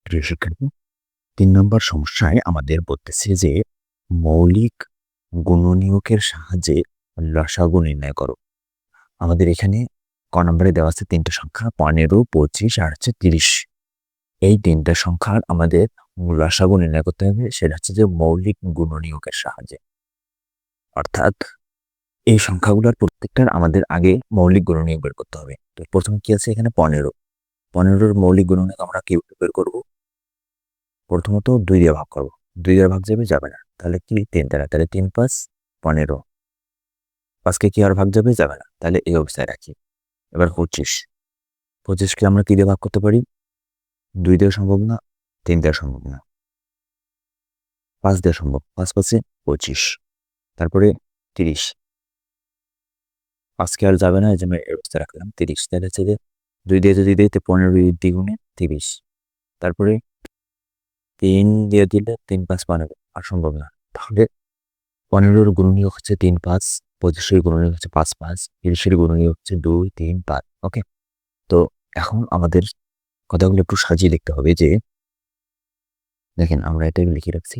প্রিয় শিক্ষার্থী, ৩ নম্বর সমস্যায় আমাদের বলতেছে যে মৌলিক গুণনীয়কের সাহায্যে লসাগু নির্ণয় করো। আমাদের এখানে ক নম্বরে দেওয়া আছে ৩ টা সংখ্যা ১৫, ২৫ আর হচ্ছে ৩০। এই ৩ টা সংখ্যার আমাদের লসাগু নির্ণয় করতে হবে, সেটা হচ্ছে যে মৌলিক গুণনীয়কের সাহায্যে। অর্থাৎ এই সংখ্যাগুলোর প্রত্যেকটার আমাদের আগে মৌলিক গুণনীয়ক বের করতে হবে। তো প্রথমে কি আছে এখানে ১৫। ১৫-র মৌলিক গুণনীয়ক আমরা কিভাবে বের করব? প্রথমত ২ দিয়ে ভাগ করব। ২ দিয়ে ভাগ যাবে না। তাহলে কি ৩ দ্বারা, তাহলে ৩ × ৫ = ১৫। ৫ কে কি আর ভাগ যাবে না। তাহলে এই অবস্থায় রাখি। এবার ২৫। ২৫ কে আমরা কি দিয়ে ভাগ করতে পারি? ২ দিয়ে সম্ভব না, ৩ দিয়ে সম্ভব না। ৫ দিয়ে সম্ভব। ৫ × ৫ = ২৫। তারপরে ৩০। ৫ কে আর যাবে না, এজন্য এই অবস্থায় রাখলাম ৩০। তাহলে হচ্ছে যে ২ দিয়ে যদি দেই তো ১৫ দ্বিগুণে ৩০। তারপরে ৩ দিয়ে দিলে ৩ × ৫ = ১৫। আর সম্ভব না। তাহলে ১৫-র গুণনীয়ক হচ্ছে ৩, ৫, ২৫-এর গুণনীয়ক হচ্ছে ৫, ৫, ৩০-এর গুণনীয়ক হচ্ছে ২, ৩, ৫। ওকে? তো এখন আমাদের কথাগুলো একটু সাজিয়ে লিখতে হবে যে, দেখেন আমরা এটা লিখে রাখছি।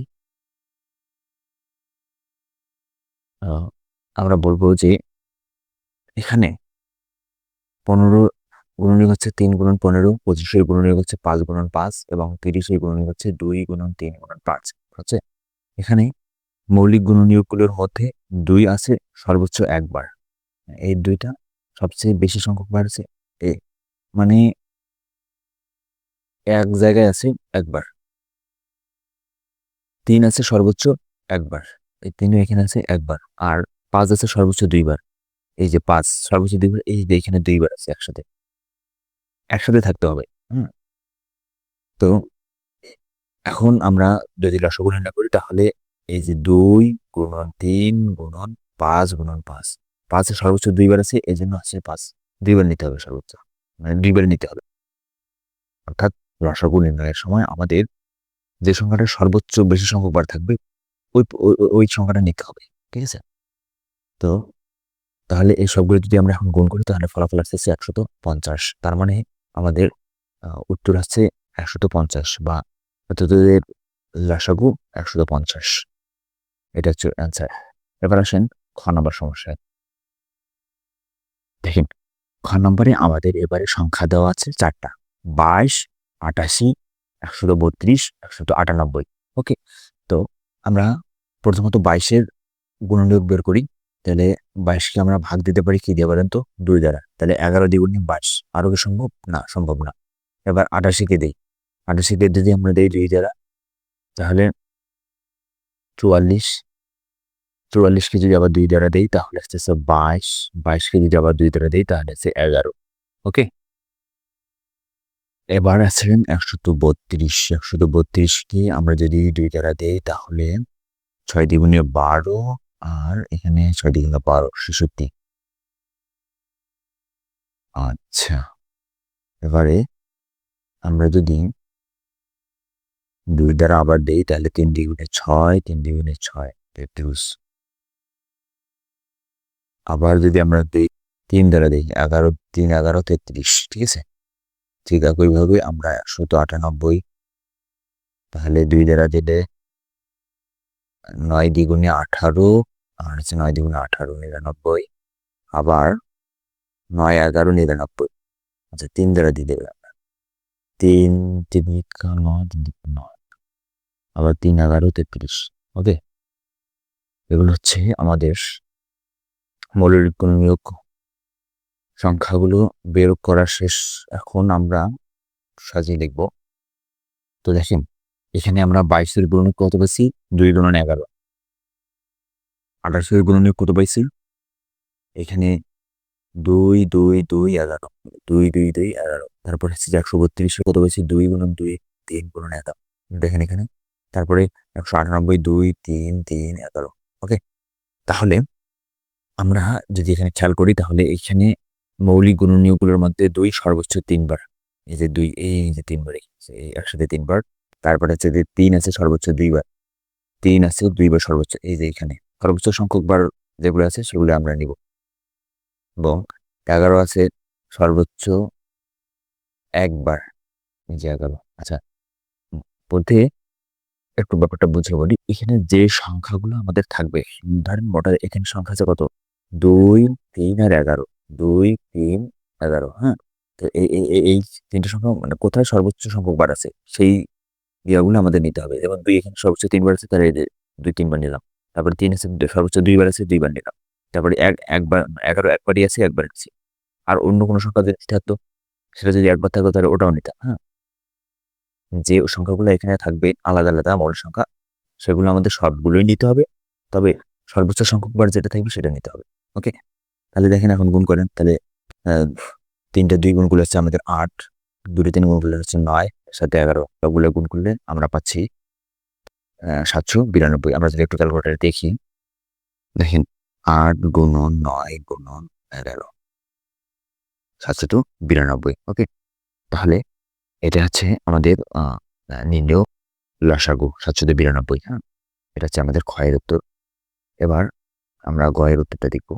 আমরা বলবো যে এখানে ১৫ গুণনীয়ক হচ্ছে ৩ × ১৫, ২৫-এর গুণনীয়ক হচ্ছে ৫ × ৫ এবং ৩০-এর গুণনীয়ক হচ্ছে ২ × ৩ × ৫। হচ্ছে এখানে মৌলিক গুণনীয়কগুলোর মধ্যে ২ আছে সর্বোচ্চ একবার। এই ২টা সবচেয়ে বেশি সংখ্যক বার আছে এ, মানে এক জায়গায় আছে একবার। ৩ আছে সর্বোচ্চ একবার। এই ৩ এখানে আছে একবার। আর ৫ আছে সর্বোচ্চ ২ বার। এই যে ৫ সর্বোচ্চ ২ বার, এই যে এখানে ২ বার আছে একসাথে। একসাথে থাকতে হবে। হুম? তো এখন আমরা যদি লসাগু নির্ণয় করি তাহলে এই যে ২ × ৩ × ৫ × ৫। ৫ এর সর্বোচ্চ ২ বার আছে, এজন্য হচ্ছে ৫। ২ বার নিতে হবে সর্বোচ্চ। মানে ২ বার নিতে হবে। অর্থাৎ লসাগু নির্ণয়ের সময় আমাদের যে সংখ্যাটা সর্বোচ্চ বেশি সংখ্যক বার থাকবে ওই সংখ্যাটা নিতে হবে। ঠিক আছে? তো তাহলে এই সবগুলো যদি আমরা এখন গুণ করি তাহলে ফলাফল আসতেছে ১৫০। তার মানে আমাদের উত্তর আসছে ১৫০ বা অর্থাৎ এর লসাগু ১৫০। এটা হচ্ছে অ্যান্সার। এবার আসেন খ নম্বর সমস্যায়। দেখেন খ নম্বরে আমাদের এবারে সংখ্যা দেওয়া আছে ৪ টা। ২২, ৮৮, ১৩২, ১৯৮। ওকে? তো আমরা প্রথমত ২২ এর গুণনীয়ক বের করি। তাহলে ২২ কে আমরা ভাগ দিতে পারি কি দিয়ে বলেন তো? ২ দ্বারা। তাহলে ১১ দ্বিগুণে ২২। আরো কি সম্ভব? না, সম্ভব না। এবার ৮৮ কে দেই। ৮৮ কে যদি আমরা দেই ২ দ্বারা, তাহলে ৪৪। ৪৪ কে যদি আবার ২ দ্বারা দেই তাহলে আসতেছে ২২। ২২ কে যদি আবার ২ দ্বারা দেই তাহলে হচ্ছে ১১। ওকে? এবার আছেন ১৩২। ১৩২ কে আমরা যদি ২ দ্বারা দেই তাহলে ৬ দ্বিগুণে ১২ আর এখানে ৬ দ্বিগুণে ১২, ৬৬। আচ্ছা, এবারে আমরা যদি ২ দ্বারা আবার দেই তাহলে ৩ দ্বিগুণে ৬, ৩ দ্বিগুণে ৬, ৩৩। আবার যদি আমরা দেই ৩ দ্বারা দেই ১১, ৩, ১১, ৩৩। ঠিক আছে? ঠিক একইভাবে আমরা ১৯৮, তাহলে ২ দ্বারা দিলে ৯ দ্বিগুণে ১৮ আর হচ্ছে ৯ দ্বিগুণে ১৮, ৯৯। আবার ৯, ১১, ৯৯। আচ্ছা, ৩ দ্বারা দিয়ে দেবে আমরা ৩, ৩ ৯, ৩ ৯। আবার ৩, ১১, ৩৩। ওকে? এগুলো হচ্ছে আমাদের মৌলিক গুণনীয়ক সংখ্যাগুলো বের করা শেষ। এখন আমরা সাজিয়ে লিখব। তো দেখেন এখানে আমরা ২২ এর গুণনীয়ক কত পাইছি? ২ × ১১। ২৮ এর গুণনীয়ক কত পাইছি? এখানে ২, ২, ২, ১১। ২, ২, ২, ১১। তারপর হচ্ছে যে ১৩২ এর কত পাইছি? ২ × ২, ৩ × ১১। দেখেন এখানে। তারপরে ১৯৮, ২, ৩, ৩, ১১। ওকে? তাহলে আমরা যদি এখানে খেয়াল করি তাহলে এখানে মৌলিক গুণনীয়কগুলোর মধ্যে ২ সর্বোচ্চ ৩ বার। এই যে ২, এই যে ৩ বার, এই একসাথে ৩ বার। তারপরে হচ্ছে যে ৩ আছে সর্বোচ্চ ২ বার। ৩ আছে ২ বার সর্বোচ্চ। এই যে এখানে সর্বোচ্চ সংখ্যক বার যেগুলো আছে সেগুলো আমরা নিব। এবং ১১ আছে সর্বোচ্চ ১ বার। এই যে ১১। আচ্ছা, বলতে একটু ব্যাপারটা বুঝিয়ে বলি। এখানে যে সংখ্যাগুলো আমাদের থাকবে, ধরেন মোট এখানে সংখ্যা আছে কত? 2, 3 আর 11। 2, 3, 11, হ্যাঁ? তো এই ৩ টা সংখ্যা মানে কোথায় সর্বোচ্চ সংখ্যক বার আছে সেই ইয়েগুলো আমাদের নিতে হবে। যেমন 2 এখানে সর্বোচ্চ ৩ বার আছে, তাহলে এই যে ২ ৩ বার নিলাম। তারপরে ৩ আছে সর্বোচ্চ ২ বার আছে, ২ বার নিলাম। তারপরে একবার 11 একবারই আছে, একবার নিচ্ছি। আর অন্য কোনো সংখ্যা যদি থাকতো সেটা যদি একবার থাকতো তাহলে ওটাও নিতাম, হ্যাঁ? যে সংখ্যাগুলো এখানে থাকবে আলাদা আলাদা মৌলিক সংখ্যা, সেগুলো আমাদের সবগুলোই নিতে হবে। তবে সর্বোচ্চ সংখ্যক বার যেটা থাকবে সেটা নিতে হবে। ওকে? তাহলে দেখেন এখন গুণ করেন। তাহলে ৩ টা ২ গুণ করলে হচ্ছে আমাদের ৮, ২ টা ৩ গুণ করলে হচ্ছে ৯, সাথে ১১। সবগুলো গুণ করলে আমরা পাচ্ছি ৭৯২। আমরা যদি একটু ক্যালকুলেটরে দেখি, দেখেন ৮ গুণন ৯ গুণন ১১, ৭৯২। ওকে? তাহলে এটা হচ্ছে আমাদের নির্ণেয় লসাগু ৭৯২, হ্যাঁ? এটা হচ্ছে আমাদের ক্ষয়ের উত্তর। এবার আমরা গয়ের উত্তরটা দেখব।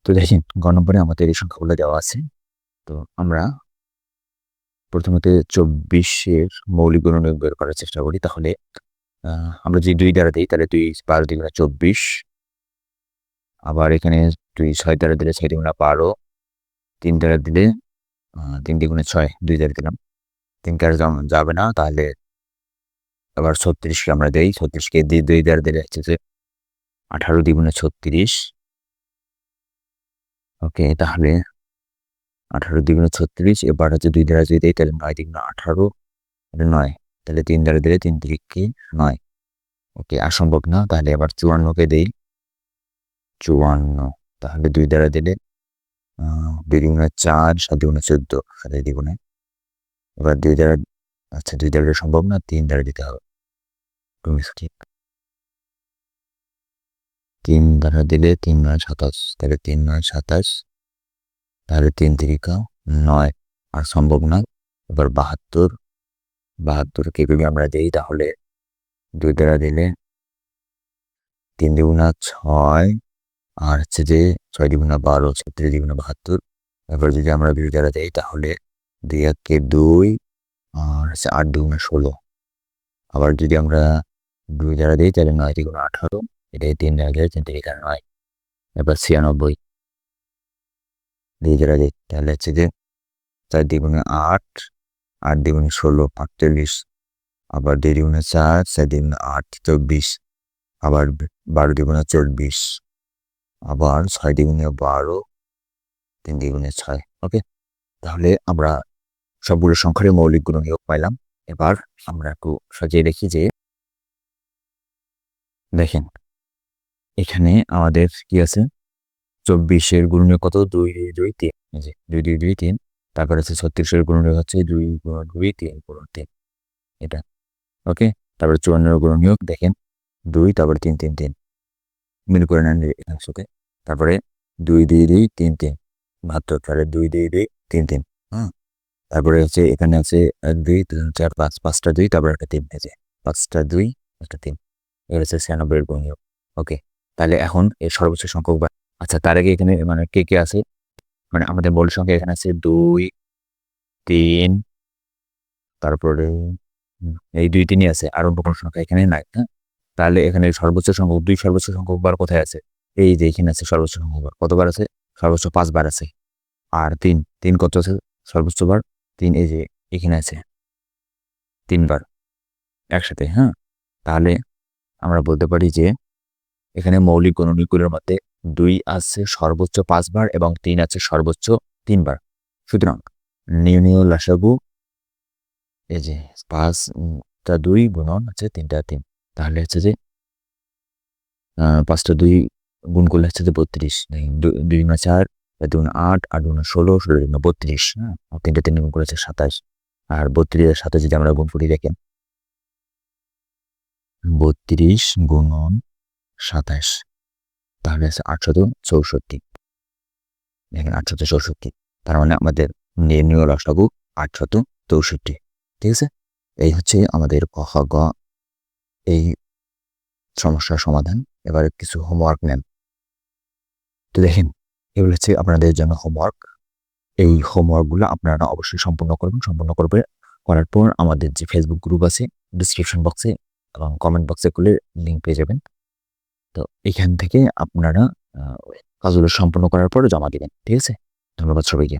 তো দেখেন গ নম্বরে আমাদের এই সংখ্যাগুলো দেওয়া আছে। তো আমরা প্রথমত ২৪-এর মৌলিক গুণনীয়ক বের করার চেষ্টা করি। তাহলে আমরা যদি ২ দ্বারা দিই তাহলে ২ 12 দ্বিগুণে ২৪। আবার এখানে ২ ৬ দ্বারা দিলে ৬ দ্বিগুণে ১২। ৩ দ্বারা দিলে ৩ দ্বিগুণে ৬, ২ দ্বারা দিলাম। ৩ কে আর যাবে না, তাহলে আবার ৩৬ কে আমরা দেই। ৩৬ কে ২ দ্বারা দিলে হচ্ছে যে ১৮ দ্বিগুণে ৩৬। ওকে, তাহলে ১৮ দ্বিগুণে ৩৬। এবার হচ্ছে ২ দ্বারা যদি দেই তাহলে ৯ দ্বিগুণে ১৮, ৯। তাহলে ৩ দ্বারা দিলে ৩ তিরিকে ৯। ওকে, আর সম্ভব না। তাহলে এবার ৫৪ কে দেই। ৫৪, তাহলে ২ দ্বারা দিলে ২ দ্বিগুণে ৪, ৭ দ্বিগুণে ১৪, ৭ দ্বিগুণে। এবার ২ দ্বারা, আচ্ছা ২ দ্বারা সম্ভব না, ৩ দ্বারা দিতে হবে। ৩ দ্বারা দিলে ৩ ৯ ২৭, তাহলে ৩ ৯ ২৭, তাহলে ৩ তিরিকা ৯, আর সম্ভব না। এবার ৭২, ৭২ কে যদি আমরা দিই তাহলে ২ দ্বারা দিলে ৩ দ্বিগুণা ৬, আর হচ্ছে যে ৬ দ্বিগুণা ১২, ৩৬ দ্বিগুণা ৭২। এবার যদি আমরা ২ দ্বারা দিই তাহলে ২ একে ২, আর হচ্ছে ৮ দ্বিগুণা ১৬। আবার যদি আমরা ২ দ্বারা দিই তাহলে ৯ দ্বিগুণা ১৮, এটাই ৩ দ্বারা দিলে ৩ তিরিকা ৯। এবার ৯৬ ২ দ্বারা দিই তাহলে হচ্ছে যে ৪ দ্বিগুণে ৮, ৮ দ্বিগুণে ১৬, ৪৮। আবার ২ দ্বিগুণে ৪, ৪ দ্বিগুণে ৮, ২৪। আবার ১২ দ্বিগুণে ২৪। আবার ৬ দ্বিগুণে ১২, ৩ দ্বিগুণে ৬। ওকে, তাহলে আমরা সবগুলো সংখ্যারই মৌলিক গুণনীয়ক পাইলাম। এবার আমরা একটু সাজিয়ে দেখি যে দেখেন এখানে আমাদের কি আছে? ২৪-এর গুণনীয়ক কত? ২ ২ ৩। এই যে ২ ২ ২ ৩। তারপর হচ্ছে ৩৬-এর গুণনীয়ক হচ্ছে ২ গুণন ২ ৩ গুণন ৩, এটা। ওকে, তারপরে ৫৪-এর গুণনীয়ক দেখেন ২, তারপরে ৩ ৩ ৩, মিল করে নেন এখানের সাথে। তারপরে ২ ২ ২ ৩ ৩, ৭২। তাহলে ২ ২ ২ ৩ ৩, হ্যাঁ? তারপরে হচ্ছে এখানে আছে ২ ৪ ৫, ৫টা ২, তারপরে একটা ৩, এই যে ৫টা ২, একটা ৩। এগুলো হচ্ছে ৯৬-এর গুণনীয়ক। ওকে, তাহলে এখন এর সর্বোচ্চ সংখ্যক বা, আচ্ছা তার আগে এখানে মানে কে কে আছে? মানে আমাদের মৌলিক সংখ্যা এখানে আছে ২, ৩, তারপরে এই ২ ৩ই আছে, আর অন্য কোনো সংখ্যা এখানে নাই, হ্যাঁ? তাহলে এখানে সর্বোচ্চ সংখ্যক, ২ সর্বোচ্চ সংখ্যক বার কোথায় আছে? এই যে এখানে আছে সর্বোচ্চ সংখ্যক বার। কতবার আছে? সর্বোচ্চ ৫ বার আছে। আর ৩ কত আছে সর্বোচ্চ বার? ৩ এই যে এখানে আছে ৩ বার একসাথে, হ্যাঁ? তাহলে আমরা বলতে পারি যে এখানে মৌলিক গুণনীয়কগুলোর মধ্যে ২ আছে সর্বোচ্চ ৫ বার এবং ৩ আছে সর্বোচ্চ ৩ বার। সুতরাং নির্ণেয় লসাগু এই যে ৫টা ২ গুণন হচ্ছে ৩টা ৩। তাহলে হচ্ছে যে ৫টা ২ গুণ করলে হচ্ছে যে ৩২। ২ দুগুণে ৪, ৪ দুগুণে ৮, ৮ দুগুণে ১৬, ১৬ দুগুণে ৩২, হ্যাঁ? ৩টা ৩ গুণ করেছে ২৭। আর ৩২-এর সাথে যদি আমরা গুণ করি দেখেন ৩২ গুণন ২৭, তাহলে আছে ৮৬৪। দেখেন ৮৬৪। তার মানে আমাদের নির্ণেয় লসাগু ৮৬৪। ঠিক আছে? এই হচ্ছে আমাদের ক, খ, গ এই সমস্যার সমাধান। এবার কিছু হোমওয়ার্ক নেন। তো দেখেন এগুলো হচ্ছে আপনাদের জন্য হোমওয়ার্ক। এই হোমওয়ার্কগুলো আপনারা অবশ্যই সম্পূর্ণ করবেন। সম্পূর্ণ করবে করার পর আমাদের যে ফেসবুক গ্রুপ আছে ডিসক্রিপশন বক্সে এবং কমেন্ট বক্সে খুলে লিঙ্ক পেয়ে যাবেন। তো এখান থেকে আপনারা কাজগুলো সম্পন্ন করার পর জমা দিবেন। ঠিক আছে? ধন্যবাদ সবাইকে।